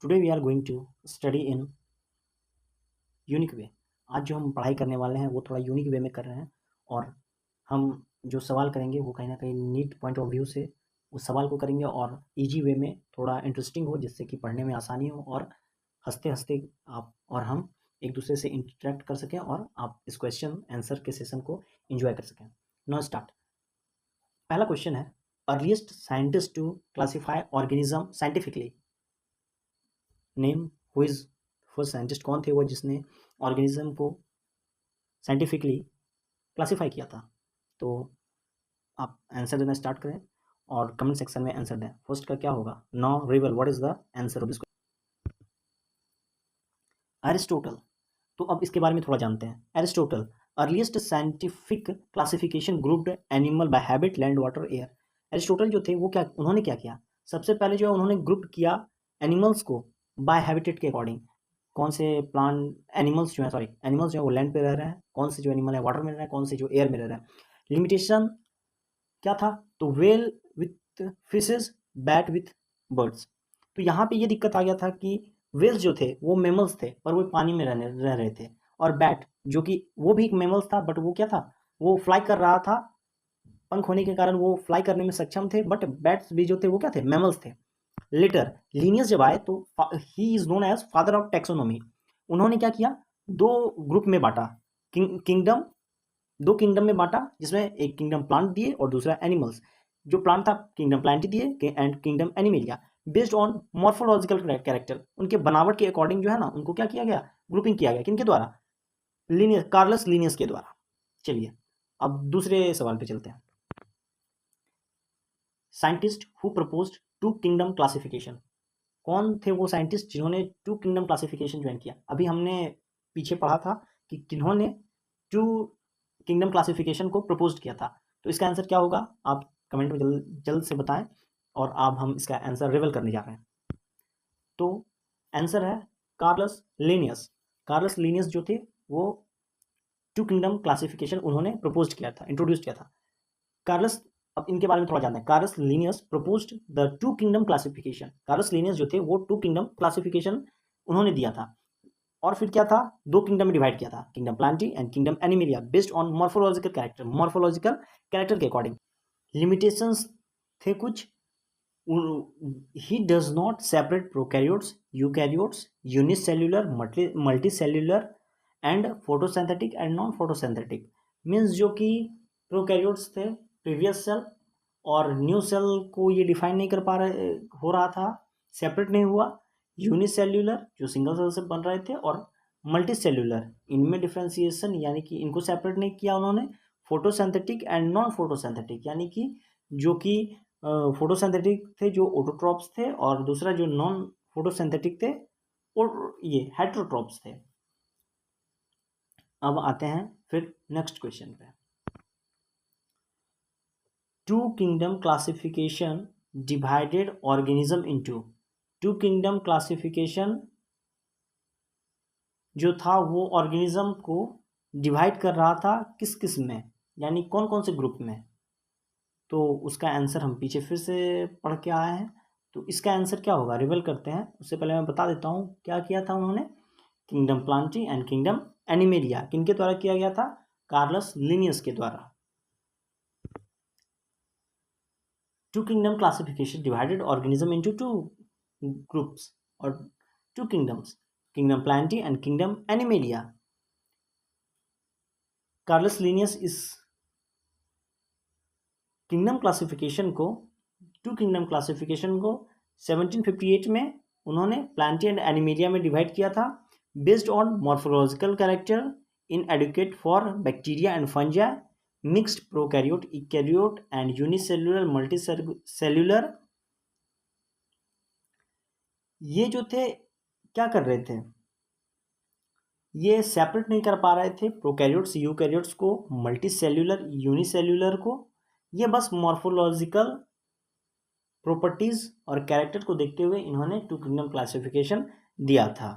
Today we are going to study in unique way. आज जो हम पढ़ाई करने वाले हैं वो थोड़ा यूनिक वे में कर रहे हैं और हम जो सवाल करेंगे वो कहीं ना कहीं नीट पॉइंट ऑफ व्यू से उस सवाल को करेंगे और इजी वे में थोड़ा इंटरेस्टिंग हो, जिससे कि पढ़ने में आसानी हो और हंसते हंसते आप और हम एक दूसरे से इंटरेक्ट कर सकें और आप इस क्वेश्चन आंसर के सेशन को एंजॉय कर सकें। Now start. पहला क्वेश्चन है, earliest scientist to classify organism scientifically name. Who is first scientist, कौन थे वो जिसने ऑर्गेनिज्म को साइंटिफिकली क्लासीफाई किया था? तो आप आंसर देना स्टार्ट करें और कमेंट सेक्शन में आंसर दें। फर्स्ट का क्या होगा? Now reveal, what is the answer of this? Aristotle. तो अब इसके बारे में थोड़ा जानते हैं। Aristotle earliest scientific classification grouped animal by habit land water air. Aristotle जो थे वो क्या उन्होंने क्या किया? सबसे पहले जो है उन्होंने ग्रुप किया एनिमल्स को बाय हैबिटेट के अकॉर्डिंग। कौन से प्लांट एनिमल्स जो है, सॉरी एनिमल्स जो है वो लैंड पे रह रहे हैं, कौन से जो एनिमल है वाटर में रह रहे हैं, कौन से जो एयर में रह रहे हैं। लिमिटेशन क्या था? तो well with fishes, bat with birds. तो यहाँ पे ये दिक्कत आ गया था कि वेल्स जो थे वो मेमल्स थे पर वो पानी में रह रहे थे, और बैट जो कि वो भी एक मेमल्स था बट वो क्या था, वो फ्लाई कर रहा था, पंख होने के कारण वो फ्लाई करने में सक्षम थे, बट बैट्स भी जो थे वो क्या थे, मेमल्स थे। लेटर लीनियस जब आए तो he is known as father of taxonomy. उन्होंने क्या किया, दो ग्रुप में बांटा, किंगडम, दो किंगडम में बांटा, जिसमें एक किंगडम प्लांट दिए और दूसरा एनिमल्स। जो प्लांट था किंगडम प्लांट दिए and kingdom animalia. Based on morphological character, उनके बनावट के अकॉर्डिंग जो है ना उनको क्या किया गया, ग्रुपिंग किया गया। किनके द्वारा? लीनियस, कार्लस लीनियस के द्वारा। चलिए अब दूसरे सवाल पे चलते हैं। Scientist who proposed two kingdom classification. कौन थे वो साइंटिस्ट जिन्होंने टू किंगडम क्लासिफिकेशन ज्वाइन किया? अभी हमने पीछे पढ़ा था कि किन्होंने टू किंगडम क्लासिफिकेशन को प्रपोज किया था। तो इसका आंसर क्या होगा? आप कमेंट में जल्द से बताएं और अब हम इसका आंसर रिवील करने जा रहे हैं। तो आंसर है कार्लस लीनियस। कार्लस लीनियस जो थे वो टू किंगडम क्लासिफिकेशन उन्होंने प्रपोज किया था, इंट्रोड्यूस किया था। कार्लस, अब इनके बारे में थोड़ा जानते हैं। Carolus Linnaeus proposed the two kingdom classification. Carolus Linnaeus जो थे वो टू किंगडम क्लासिफिकेशन उन्होंने दिया था, और फिर क्या था, दो किंगडम में डिवाइड किया था, kingdom Plantae and kingdom animalia, based on morphological character, morphological character के अकॉर्डिंग। लिमिटेशंस थे कुछ, he does not separate prokaryotes, eukaryotes, unicellular, multicellular and photosynthetic and non photosynthetic. Means जो कि प्रोकैरियोट्स थे प्रीवियस सेल, और new cell को ये define नहीं कर पा रहे, हो रहा था, सेपरेट नहीं हुआ। यूनिसेल्युलर जो सिंगल सेल से बन रहे थे, और मल्टी सेल्युलर इनमें डिफ्रेंसिएशन यानी कि इनको सेपरेट नहीं किया उन्होंने। फोटोसिंथेटिक एंड नॉन फोटोसिंथेटिक यानी कि जो कि फोटोसिंथेटिक थे जो ऑटोट्रॉप्स थे, और दूसरा जो नॉन फोटोसिंथेटिक थे और ये हेटेरोट्रॉप्स थे। अब आते हैं फिर नेक्स्ट क्वेश्चन पे। Two kingdom classification divided organism into. Two kingdom classification जो था वो ऑर्गेनिज्म को डिवाइड कर रहा था किस किस में, यानी कौन कौन से ग्रुप में। तो उसका आंसर हम पीछे फिर से पढ़ के आए हैं, तो इसका आंसर क्या होगा, रिवील करते हैं। उससे पहले मैं बता देता हूँ क्या किया था उन्होंने। Kingdom Plantae and kingdom Animalia किनके द्वारा किया गया था? कार्लस लिनियस के द्वारा। Two kingdom classification divided organism into two groups और two kingdoms, kingdom Plantae and kingdom Animalia. Carolus Linnaeus इस किंगडम क्लासिफिकेशन को, टू किंगडम क्लासिफिकेशन को 1758 में उन्होंने प्लांटी एंड एनिमेलिया में डिवाइड किया था, based on morphological character, inadequate for bacteria and fungi, mixed prokaryote, eukaryote and unicellular, multicellular. ये जो थे क्या कर रहे थे, ये सेपरेट नहीं कर पा रहे थे प्रोकैरियोट्स यूकैरियोट्स को, मल्टीसेल्युलर यूनिसेल्युलर को। ये बस मॉर्फोलॉजिकल प्रॉपर्टीज और कैरेक्टर को देखते हुए इन्होंने टू किंगडम क्लासिफिकेशन दिया था।